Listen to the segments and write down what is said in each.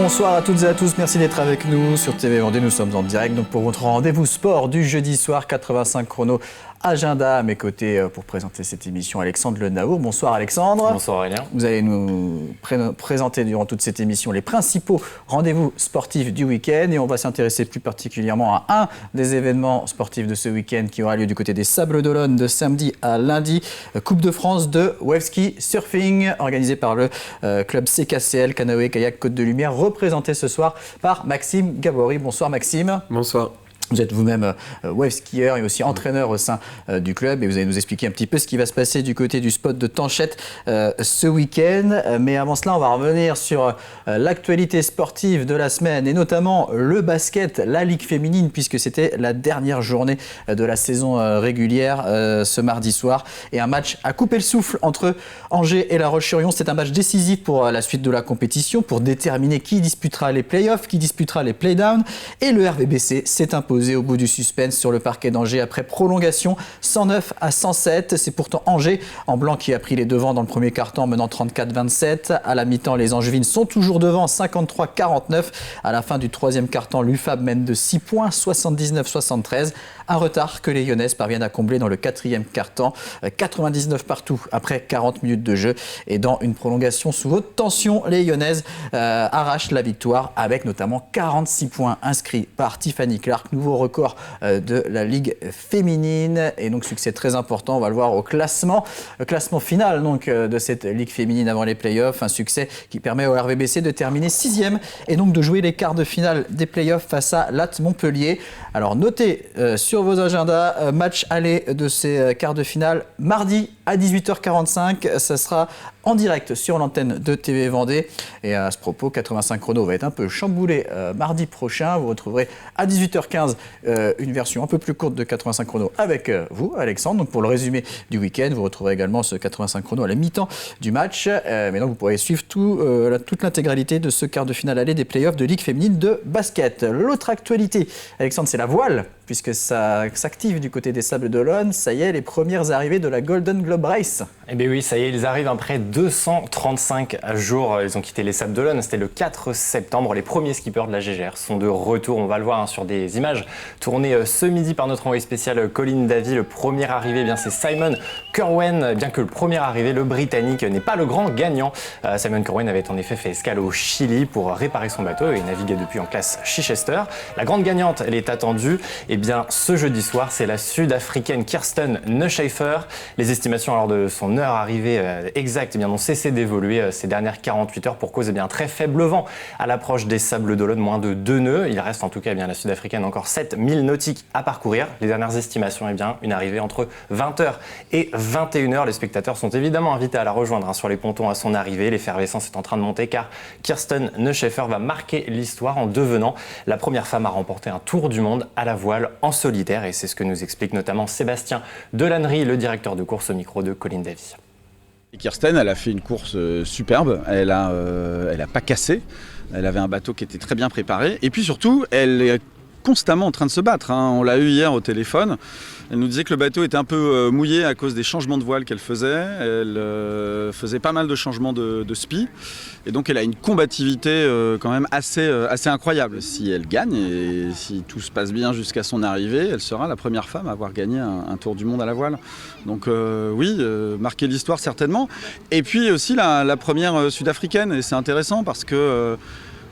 Bonsoir à toutes et à tous, merci d'être avec nous sur TV Vendée. Nous sommes en direct donc pour votre rendez-vous sport du jeudi soir, 85 chrono agenda. À mes côtés pour présenter cette émission, Alexandre Le Naour. Bonsoir Alexandre. Bonsoir Aurélien. Vous allez nous présenter durant toute cette émission les principaux rendez-vous sportifs du week-end et on va s'intéresser plus particulièrement à un des événements sportifs de ce week-end qui aura lieu du côté des Sables d'Olonne de samedi à lundi. Coupe de France de wave ski surfing organisée par le club CKCL Canoë Kayak Côte de Lumière, représenté ce soir par Maxime Gabory. Bonsoir Maxime. Bonsoir. Vous êtes vous-même wave skieur et aussi entraîneur au sein du club et vous allez nous expliquer un petit peu ce qui va se passer du côté du spot de Tanchette ce week-end. Mais avant cela, on va revenir sur l'actualité sportive de la semaine et notamment le basket, la Ligue féminine, puisque c'était la dernière journée de la saison régulière ce mardi soir. Et un match à couper le souffle entre Angers et La Roche-sur-Yon. C'est un match décisif pour la suite de la compétition, pour déterminer qui disputera les playoffs, qui disputera les playdowns. Et le RVBC s'est imposé au bout du suspense sur le parquet d'Angers après prolongation 109-107. C'est pourtant Angers en blanc qui a pris les devants dans le premier quart-temps menant 34-27. À la mi-temps, les Angevines sont toujours devant 53-49. À la fin du troisième quart-temps, l'UFAB mène de 6 points 79-73. Un retard que les Lyonnaises parviennent à combler dans le quatrième quart-temps. 99 partout après 40 minutes de jeu. Et dans une prolongation sous haute tension, les Lyonnaises arrachent la victoire avec notamment 46 points inscrits par Tiffany Clark, nouveau record de la Ligue féminine. Et donc succès très important, on va le voir au classement final donc, de cette Ligue féminine avant les playoffs. Un succès qui permet au RVBC de terminer 6e et donc de jouer les quarts de finale des playoffs face à Latte Montpellier. Alors notez sur vos agendas, match aller de ces quarts de finale mardi à 18h45. Ça sera en direct sur l'antenne de TV Vendée. Et à ce propos, 85 chrono va être un peu chamboulé mardi prochain. Vous retrouverez à 18h15 une version un peu plus courte de 85 chrono avec vous, Alexandre. Donc pour le résumé du week-end, vous retrouverez également ce 85 chrono à la mi-temps du match. Mais donc vous pourrez suivre toute l'intégralité de ce quart de finale aller des playoffs de Ligue féminine de basket. L'autre actualité, Alexandre, c'est la voile, puisque ça s'active du côté des Sables d'Olonne. Ça y est, les premières arrivées de la Golden Globe Race. Eh bien oui, ça y est, ils arrivent après 235 jours. Ils ont quitté les Sables d'Olonne, c'était le 4 septembre. Les premiers skippers de la GGR sont de retour. On va le voir sur des images tournées ce midi par notre envoyé spécial Colin Davy. Le premier arrivé, eh bien, c'est Simon Kerwen. Bien que le premier arrivé, le Britannique, n'est pas le grand gagnant. Simon Kerwen avait en effet fait escale au Chili pour réparer son bateau et naviguait depuis en classe Chichester. La grande gagnante, elle est attendue. Eh bien, ce jeudi soir, c'est la Sud-Africaine Kirsten Neuschäfer. Les estimations alors de son heure arrivée exacte ont cessé d'évoluer ces dernières 48 heures pour cause d'un très faible vent à l'approche des Sables d'Olonne, moins de 2 nœuds. Il reste en tout cas la Sud-Africaine encore 7000 nautiques à parcourir. Les dernières estimations, une arrivée entre 20h et 21h. Les spectateurs sont évidemment invités à la rejoindre sur les pontons à son arrivée. L'effervescence est en train de monter car Kirsten Neuschäfer va marquer l'histoire en devenant la première femme à remporter un tour du monde à la voile en solitaire. Et c'est ce que nous explique notamment Sébastien Delannery, le directeur de course au micro de Colin Davy. Kirsten, elle a fait une course superbe, elle a pas cassé, elle avait un bateau qui était très bien préparé et puis surtout elle est constamment en train de se battre. On l'a eu hier au téléphone, elle nous disait que le bateau était un peu mouillé à cause des changements de voile qu'elle faisait, elle faisait pas mal de changements de spi et donc elle a une combativité quand même assez incroyable. Si elle gagne et si tout se passe bien jusqu'à son arrivée, elle sera la première femme à avoir gagné un tour du monde à la voile. Donc marquer l'histoire certainement. Et puis aussi la première sud-africaine et c'est intéressant parce que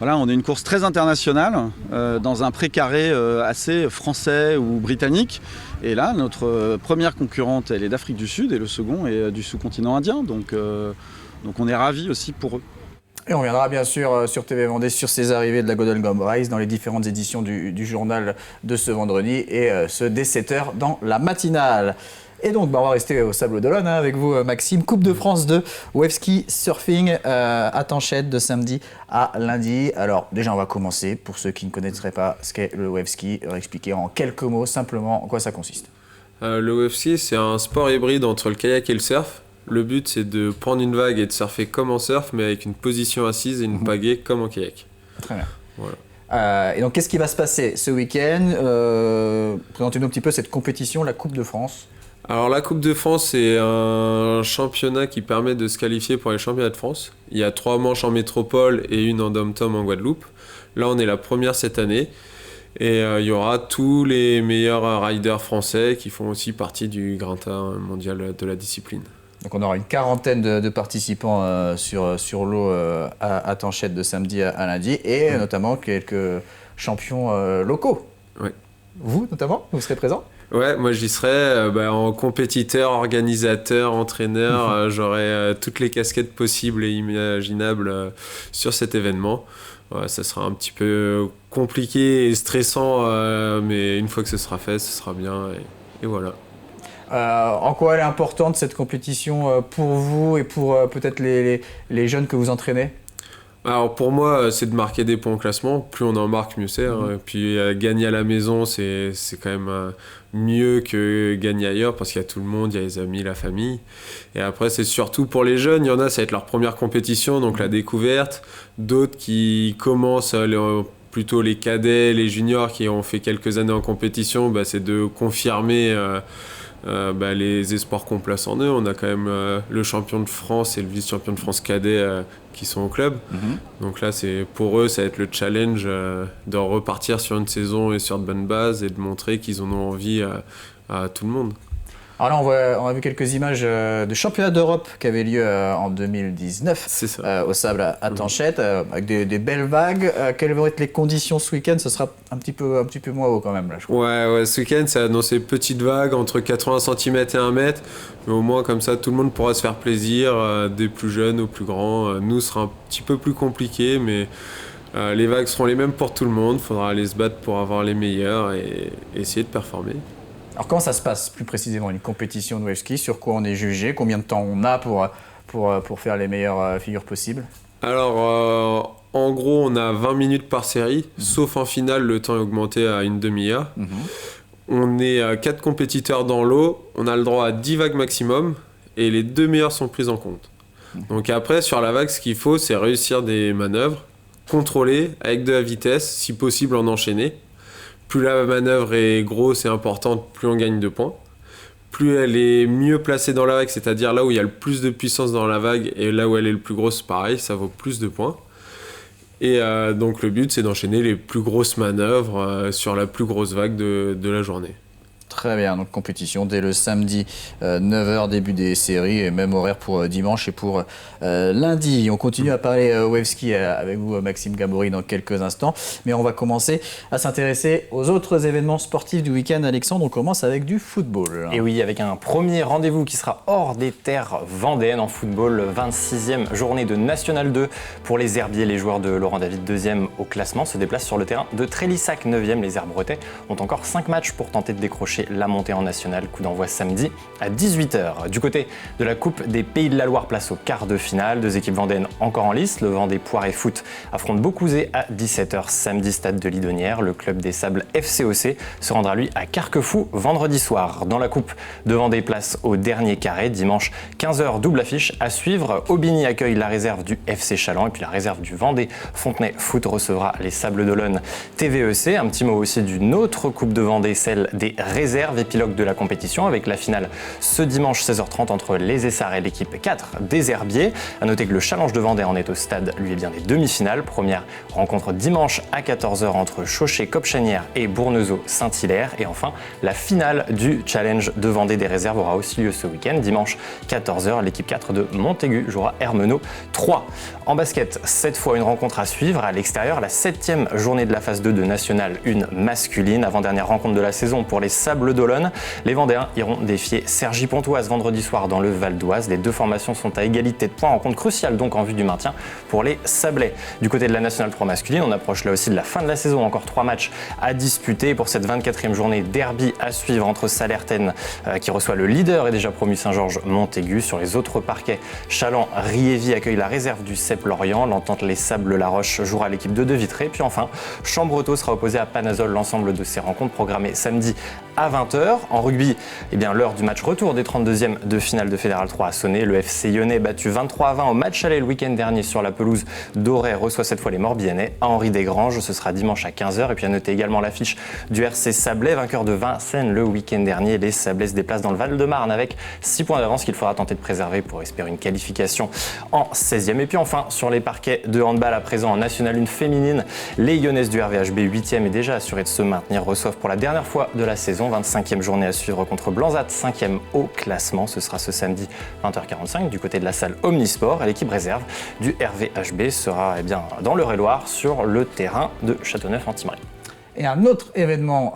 on est une course très internationale dans un pré-carré assez français ou britannique. Et là, notre première concurrente, elle est d'Afrique du Sud et le second est du sous-continent indien. Donc on est ravis aussi pour eux. Et on reviendra bien sûr sur TV Vendée sur ces arrivées de la Golden Globe Race dans les différentes éditions du journal de ce vendredi et ce dès 7h dans la matinale. Et donc, on va rester au Sables d'Olonne avec vous, Maxime. Coupe de France de wave ski surfing à Tanchette de samedi à lundi. Alors, déjà, on va commencer. Pour ceux qui ne connaîtraient pas ce qu'est le wave ski, expliquer en quelques mots simplement en quoi ça consiste. Le wave ski, c'est un sport hybride entre le kayak et le surf. Le but, c'est de prendre une vague et de surfer comme en surf, mais avec une position assise et une pagaie comme en kayak. Très bien. Voilà. Et donc, qu'est-ce qui va se passer ce week-end ? Présentez-nous un petit peu cette compétition, la Coupe de France. Alors la Coupe de France, c'est un championnat qui permet de se qualifier pour les championnats de France. Il y a 3 manches en métropole et une en dom-tom en Guadeloupe. Là, on est la première cette année. Et il y aura tous les meilleurs riders français qui font aussi partie du Grinta mondial de la discipline. Donc on aura une quarantaine de participants sur l'eau à Tanchette de samedi à lundi et notamment quelques champions locaux. Oui. Vous notamment, vous serez présent ? Ouais, moi j'y serai en compétiteur, organisateur, entraîneur. J'aurai toutes les casquettes possibles et imaginables sur cet événement. Ouais, ça sera un petit peu compliqué et stressant, mais une fois que ce sera fait, ce sera bien et voilà. En quoi elle est importante cette compétition pour vous et pour peut-être les jeunes que vous entraînez ? Alors pour moi, c'est de marquer des points au classement. Plus on en marque, mieux c'est. Et puis gagner à la maison, c'est quand même mieux que gagner ailleurs parce qu'il y a tout le monde, il y a les amis, la famille. Et après, c'est surtout pour les jeunes. Il y en a, ça va être leur première compétition, donc la découverte. D'autres qui commencent plutôt les cadets, les juniors qui ont fait quelques années en compétition, c'est de confirmer les espoirs qu'on place en eux. On a quand même le champion de France et le vice-champion de France cadet qui sont au club. Donc là, pour eux, ça va être le challenge de repartir sur une saison et sur de bonnes bases et de montrer qu'ils en ont envie à tout le monde. Alors là, on a vu quelques images de championnat d'Europe qui avait lieu en 2019 C'est ça. au sable à Tanchette, avec des belles vagues. Quelles vont être les conditions ce week-end ? Ce sera un petit peu moins haut quand même, là, je crois. Ouais, ce week-end, c'est annoncé petite vague entre 80 cm et 1 mètre. Mais au moins, comme ça, tout le monde pourra se faire plaisir, des plus jeunes aux plus grands. Nous, ce sera un petit peu plus compliqué, mais les vagues seront les mêmes pour tout le monde. Il faudra aller se battre pour avoir les meilleurs et essayer de performer. Alors comment ça se passe plus précisément, une compétition de wave ski ? Sur quoi on est jugé ? Combien de temps on a pour faire les meilleures figures possibles ? Alors, en gros, on a 20 minutes par série, sauf en finale, le temps est augmenté à une demi-heure. On est 4 compétiteurs dans l'eau, on a le droit à 10 vagues maximum, et les 2 meilleures sont prises en compte. Donc après, sur la vague, ce qu'il faut, c'est réussir des manœuvres, contrôler avec de la vitesse, si possible en enchaîner. Plus la manœuvre est grosse et importante, plus on gagne de points. Plus elle est mieux placée dans la vague, c'est-à-dire là où il y a le plus de puissance dans la vague et là où elle est le plus grosse, pareil, ça vaut plus de points. Et donc le but, c'est d'enchaîner les plus grosses manœuvres sur la plus grosse vague de la journée. Très bien, donc compétition dès le samedi 9h, début des séries, et même horaire pour dimanche et pour lundi. On continue à parler wave ski avec vous, Maxime Gabory, dans quelques instants. Mais on va commencer à s'intéresser aux autres événements sportifs du week-end. Alexandre, on commence avec du football. Et oui, avec un premier rendez-vous qui sera hors des terres vendéennes en football. 26e journée de National 2 pour les herbiers. Les joueurs de Laurent David, 2e au classement, se déplacent sur le terrain de Trélissac, 9e. Les Herbretais ont encore 5 matchs pour tenter de décrocher la montée en nationale. Coup d'envoi samedi à 18h. Du côté de la Coupe des Pays de la Loire, place au quart de finale. 2 équipes vendéennes encore en lice. Le Vendée Poiré Foot affronte Beaucouzé à 17h samedi, stade de Lidonnière. Le club des Sables FCOC se rendra lui à Carquefou vendredi soir. Dans la Coupe de Vendée, place au dernier carré. Dimanche 15h, double affiche à suivre. Aubigny accueille la réserve du FC Chaland et puis la réserve du Vendée Fontenay Foot recevra les Sables d'Olonne TVEC. Un petit mot aussi d'une autre Coupe de Vendée, celle des réserves, épilogue de la compétition avec la finale ce dimanche 16h30 entre les Essarts et l'équipe 4 des Herbiers. A noter que le Challenge de Vendée en est au stade, lui, bien des demi-finales. Première rencontre dimanche à 14h entre Chauchet-Copchanière et Bournezeau-Saint-Hilaire. Et enfin, la finale du Challenge de Vendée des réserves aura aussi lieu ce week-end. Dimanche 14h, l'équipe 4 de Montaigu jouera Hermenot 3. En basket, cette fois une rencontre à suivre à l'extérieur, la 7e journée de la phase 2 de National 1 masculine. Avant-dernière rencontre de la saison pour les Sables d'Olonne. Les Vendéens iront défier Cergy-Pontoise vendredi soir dans le Val d'Oise. Les deux formations sont à égalité de points. Rencontre cruciale donc en vue du maintien pour les Sablais. Du côté de la National 3 masculine, on approche là aussi de la fin de la saison. Encore 3 matchs à disputer pour cette 24e journée. Derby à suivre entre Salertaine qui reçoit le leader et déjà promu Saint-Georges Montaigu. Sur les autres parquets, Chaland-Riévy accueille la réserve du CEP Lorient. L'entente Les Sables-La Roche jouera l'équipe de Vitré. Puis enfin, Chambretot sera opposé à Panazol. L'ensemble de ces rencontres programmées samedi à 20h. En rugby, l'heure du match retour des 32e de finale de Fédéral 3 a sonné. Le FC Lyonnais, battu 23-20 au match aller le week-end dernier sur la pelouse d'Auray, reçoit cette fois les Morbihanais à Henri-Desgranges. Ce sera dimanche à 15h. Et puis à noter également l'affiche du RC Sablé, vainqueur de Vincennes le week-end dernier. Les Sablés se déplacent dans le Val-de-Marne avec 6 points d'avance qu'il faudra tenter de préserver pour espérer une qualification en 16e. Et puis enfin, sur les parquets de handball à présent en National 1 féminine, les Lyonnaises du RVHB 8e est déjà assuré de se maintenir, reçoivent pour la dernière fois de la saison, 25e journée à suivre contre Blanzat, 5e au classement. Ce sera ce samedi 20h45 du côté de la salle Omnisport. Et l'équipe réserve du RVHB sera dans l'Eure-et-Loire sur le terrain de Châteauneuf-en-Thymerais. Et un autre événement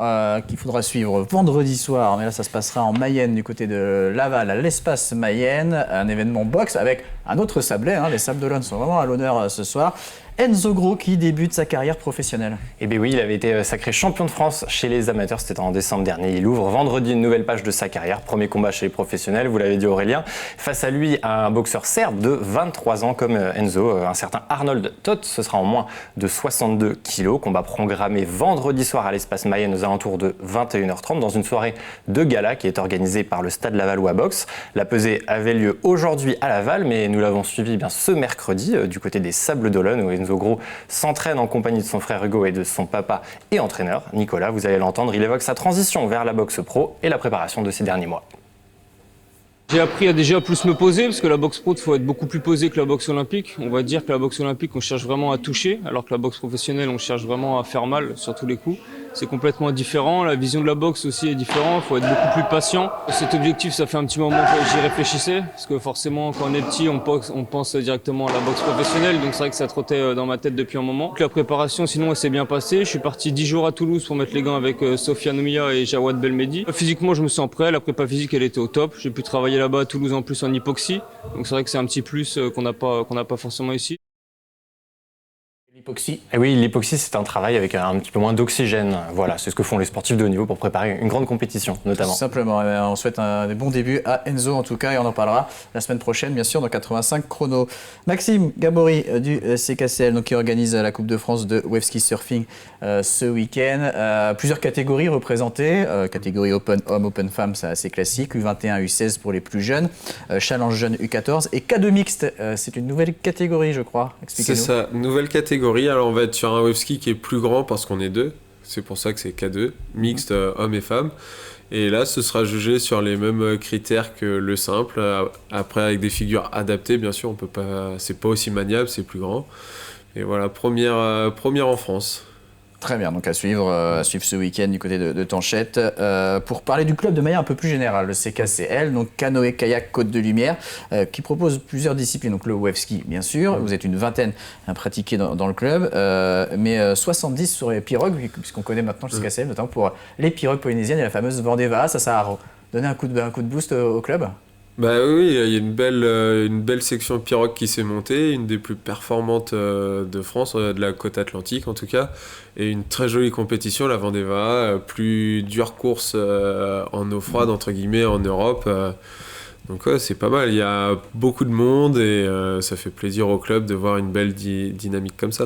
qu'il faudra suivre vendredi soir, mais là ça se passera en Mayenne du côté de Laval, à l'espace Mayenne, un événement boxe avec un autre Sablé, les Sables d'Olonne sont vraiment à l'honneur ce soir. Enzo Gros qui débute sa carrière professionnelle. Eh bien oui, il avait été sacré champion de France chez les amateurs, c'était en décembre dernier. Il ouvre vendredi une nouvelle page de sa carrière, premier combat chez les professionnels, vous l'avez dit Aurélien. Face à lui, un boxeur serbe de 23 ans comme Enzo, un certain Arnold Toth, ce sera en moins de 62 kilos. Combat programmé vendredi soir à l'espace Mayenne aux alentours de 21h30 dans une soirée de gala qui est organisée par le Stade Lavallois Boxe. La pesée avait lieu aujourd'hui à Laval, mais nous l'avons suivi ce mercredi du côté des Sables d'Olonne où Enzo Gros s'entraîne en compagnie de son frère Hugo et de son papa et entraîneur, Nicolas. Vous allez l'entendre, il évoque sa transition vers la boxe pro et la préparation de ces derniers mois. J'ai appris à déjà plus me poser, parce que la boxe pro, il faut être beaucoup plus posé que la boxe olympique. On va dire que la boxe olympique, on cherche vraiment à toucher, alors que la boxe professionnelle, on cherche vraiment à faire mal sur tous les coups. C'est complètement différent, la vision de la boxe aussi est différente, il faut être beaucoup plus patient. Cet objectif, ça fait un petit moment que j'y réfléchissais, parce que forcément, quand on est petit, on pense directement à la boxe professionnelle, donc c'est vrai que ça trottait dans ma tête depuis un moment. La préparation, sinon, elle s'est bien passée. Je suis parti 10 jours à Toulouse pour mettre les gants avec Sofiane Oumia et Jawad Belmedi. Physiquement, je me sens prêt, la prépa physique, elle était au top. J'ai pu travailler là-bas à Toulouse en plus en hypoxie, donc c'est vrai que c'est un petit plus qu'on n'a pas forcément ici. L'hypoxie. Et oui, l'hypoxie, c'est un travail avec un petit peu moins d'oxygène. Voilà, c'est ce que font les sportifs de haut niveau pour préparer une grande compétition, notamment. Simplement, on souhaite des bons débuts à Enzo en tout cas, et on en parlera la semaine prochaine, bien sûr, dans 85 chrono. Maxime Gabory du CKCL, donc, qui organise la Coupe de France de wave ski surfing ce week-end. Plusieurs catégories représentées, catégorie Open Homme, Open Femme, c'est assez classique, U21, U16 pour les plus jeunes, Challenge Jeune U14 et K2 mixte, c'est une nouvelle catégorie, je crois. Expliquez-nous. C'est ça, nouvelle catégorie. Alors on va être sur un wave ski qui est plus grand parce qu'on est deux. C'est pour ça que c'est K2, mixte hommes et femmes. Et là, ce sera jugé sur les mêmes critères que le simple. Après, avec des figures adaptées, bien sûr, on peut pas. C'est pas aussi maniable, c'est plus grand. Et voilà, première en France. Très bien, donc à suivre ce week-end du côté de Tanchette. Pour parler du club de manière un peu plus générale, le CKCL, donc canoë, kayak, côte de lumière, qui propose plusieurs disciplines. Donc le wave ski, bien sûr, vous êtes une vingtaine à pratiquer dans le club, mais 70 sur les pirogues, puisqu'on connaît maintenant le CKCL, notamment pour les pirogues polynésiennes et la fameuse Vendée Vaas. Ça a donné un coup de boost au club. Bah oui, il y a une belle section pirogue qui s'est montée, une des plus performantes de France, de la côte atlantique en tout cas, et une très jolie compétition, la Vendée Vaas, plus dure course en eau froide entre guillemets en Europe. Donc ouais, c'est pas mal, il y a beaucoup de monde et ça fait plaisir au club de voir une belle dynamique comme ça.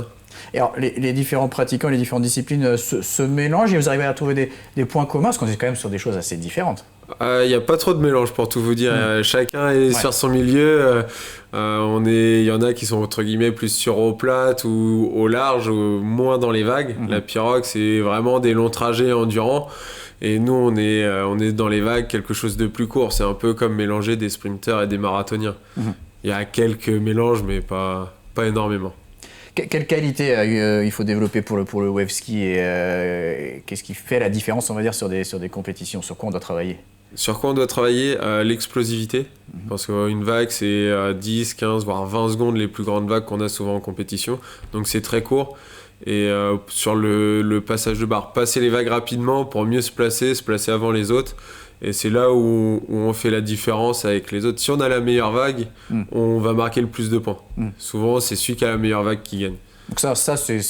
Et alors, les différents pratiquants, les différentes disciplines se mélangent et vous arrivez à trouver des points communs, parce qu'on est quand même sur des choses assez différentes. Il n'y a pas trop de mélange pour tout vous dire. Chacun est sur son milieu. Il y en a qui sont entre guillemets plus sur eau plate ou au large ou moins dans les vagues. La pirogue, c'est vraiment des longs trajets endurants. Et nous, on est dans les vagues, quelque chose de plus court. C'est un peu comme mélanger des sprinters et des marathoniens. Il y a quelques mélanges, mais pas énormément. Quelle qualité il faut développer pour le wave ski et qu'est-ce qui fait la différence, on va dire, sur des compétitions? Sur quoi on doit travailler? Sur quoi on doit travailler? L'explosivité. Parce qu'une vague, c'est 10, 15, voire 20 secondes les plus grandes vagues qu'on a souvent en compétition. Donc c'est très court. Et sur le passage de barre, passer les vagues rapidement pour mieux se placer avant les autres. Et c'est là où on fait la différence avec les autres. Si on a la meilleure vague, on va marquer le plus de points. Souvent, c'est celui qui a la meilleure vague qui gagne. Donc ça c'est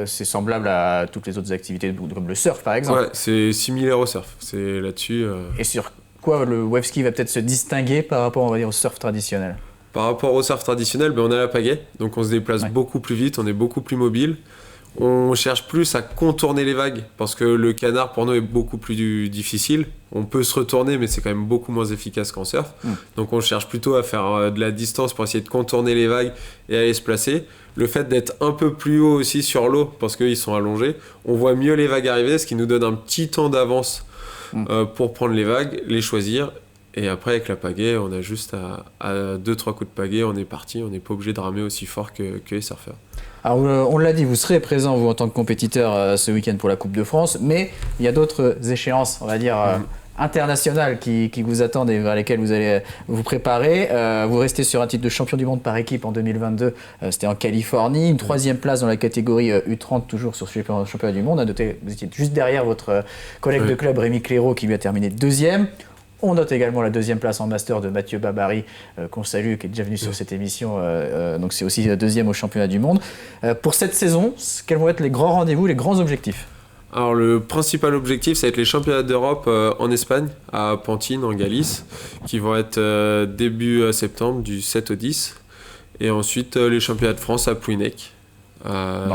semblable à toutes les autres activités, comme le surf par exemple. Ouais, c'est similaire au surf. C'est là-dessus. Et sur quoi le wave ski va peut-être se distinguer par rapport, on va dire, au surf traditionnel? Par rapport au surf traditionnel, on a la pagaie. Donc on se déplace beaucoup plus vite, on est beaucoup plus mobile. On cherche plus à contourner les vagues parce que le canard pour nous est beaucoup plus difficile. On peut se retourner mais c'est quand même beaucoup moins efficace qu'en surf. Donc on cherche plutôt à faire de la distance pour essayer de contourner les vagues et aller se placer. Le fait d'être un peu plus haut aussi sur l'eau parce qu'ils sont allongés, on voit mieux les vagues arriver, ce qui nous donne un petit temps d'avance pour prendre les vagues, les choisir. Et après avec la pagaie, on a juste à 2-3 coups de pagaie, on est parti, on n'est pas obligé de ramer aussi fort que les surfeurs. Alors, on l'a dit, vous serez présent, vous, en tant que compétiteur, ce week-end pour la Coupe de France, mais il y a d'autres échéances, on va dire, internationales qui vous attendent et vers lesquelles vous allez vous préparer. Vous restez sur un titre de champion du monde par équipe en 2022, c'était en Californie, une 3e place dans la catégorie U30, toujours sur ce championnat du monde. À noter, vous étiez juste derrière votre collègue de club, Rémi Clairaut, qui lui a terminé 2e. On note également la 2e place en master de Mathieu Babary, qu'on salue, qui est déjà venu sur cette émission. Donc c'est aussi 2e au championnat du monde. Pour cette saison, quels vont être les grands rendez-vous, les grands objectifs ? Alors le principal objectif, ça va être les championnats d'Europe en Espagne, à Pantine, en Galice, qui vont être début septembre, du 7 au 10. Et ensuite les championnats de France à Plouhinec. À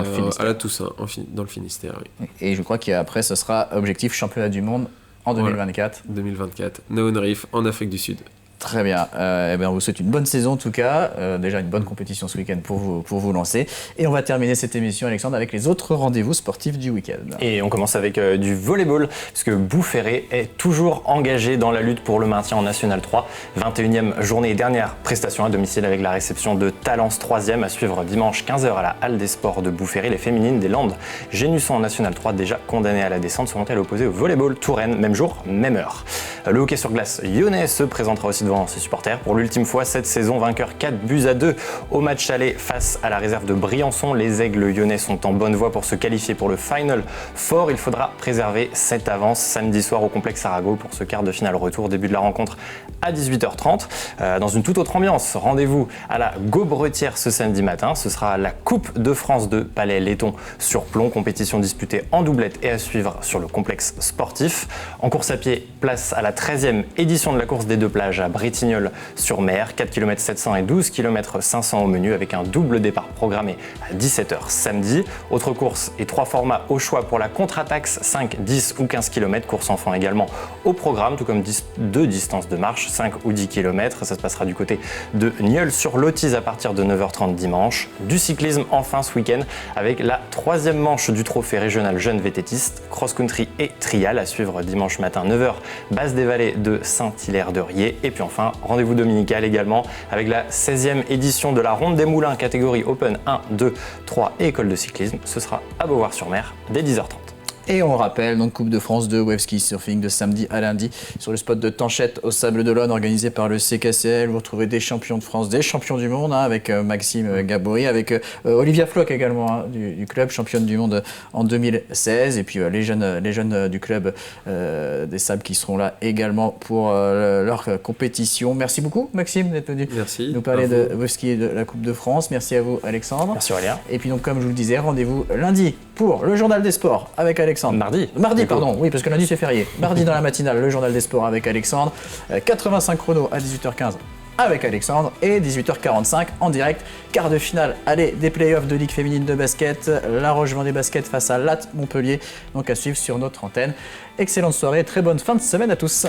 la Toussaint, dans le Finistère. Oui. Et je crois qu'après, ce sera objectif championnat du monde en 2024. Voilà, 2024, Naon Reef en Afrique du Sud. Très bien. On vous souhaite une bonne saison en tout cas. Déjà une bonne compétition ce week-end pour vous lancer. Et on va terminer cette émission, Alexandre, avec les autres rendez-vous sportifs du week-end. Et on commence avec du volleyball, puisque Bouferré est toujours engagé dans la lutte pour le maintien en National 3. 21e journée et dernière prestation à domicile avec la réception de Talence 3e à suivre dimanche 15h à la Halle des Sports de Bouferré. Les féminines des Landes Génusson en National 3, déjà condamnées à la descente, seront-elles opposées au volleyball Touraine, même jour, même heure. Le hockey sur glace lyonnais se présentera aussi devant ses supporters. Pour l'ultime fois cette saison, vainqueur 4-2 au match aller face à la réserve de Briançon. Les Aigles lyonnais sont en bonne voie pour se qualifier pour le Final Four. Il faudra préserver cette avance samedi soir au complexe Arago pour ce quart de finale retour. Début de la rencontre à 18h30. Dans une toute autre ambiance, rendez-vous à la Gaubretière ce samedi matin. Ce sera la Coupe de France de Palais-Letton sur plomb. Compétition disputée en doublette et à suivre sur le complexe sportif. En course à pied, place à la 13e édition de la course des deux plages à Bretignolles-sur-Mer, 4 km 700 et 12 km 500 au menu avec un double départ programmé à 17h samedi. Autre course et 3 formats au choix pour la contre-attaque, 5, 10 ou 15 km, course enfant également au programme, tout comme 2 distances de marche, 5 ou 10 km. Ça se passera du côté de Nieul-sur-Lotise à partir de 9h30 dimanche. Du cyclisme enfin ce week-end avec la 3e manche du trophée régional jeune vététiste, cross-country et trial à suivre dimanche matin 9h, base des vallées de Saint-Hilaire-de-Riez. Et puis enfin, rendez-vous dominical également avec la 16e édition de la Ronde des Moulins, catégorie Open 1, 2, 3 et école de cyclisme. Ce sera à Beauvoir-sur-Mer dès 10h30. Et on rappelle, donc Coupe de France de wave ski surfing de samedi à lundi sur le spot de Tanchette au Sable d'Olonne organisé par le CKCL. Vous retrouvez des champions de France, des champions du monde avec Maxime Gabory, avec Olivia Floch également du club, championne du monde en 2016. Et puis les jeunes du club des Sables qui seront là également pour leur compétition. Merci beaucoup Maxime d'être venu nous parler de wave ski et de la Coupe de France. Merci à vous Alexandre. Merci Aurélien. Et puis donc comme je vous le disais, rendez-vous lundi pour le Journal des Sports avec Alexandre. Mardi, pardon, oui, parce que lundi c'est férié. Mardi dans la matinale, le Journal des Sports avec Alexandre. 85 chronos à 18h15 avec Alexandre et 18h45 en direct. Quart de finale, allez, des playoffs de Ligue féminine de basket. La Roche-Vendée Basket face à Latte Montpellier. Donc à suivre sur notre antenne. Excellente soirée, très bonne fin de semaine à tous.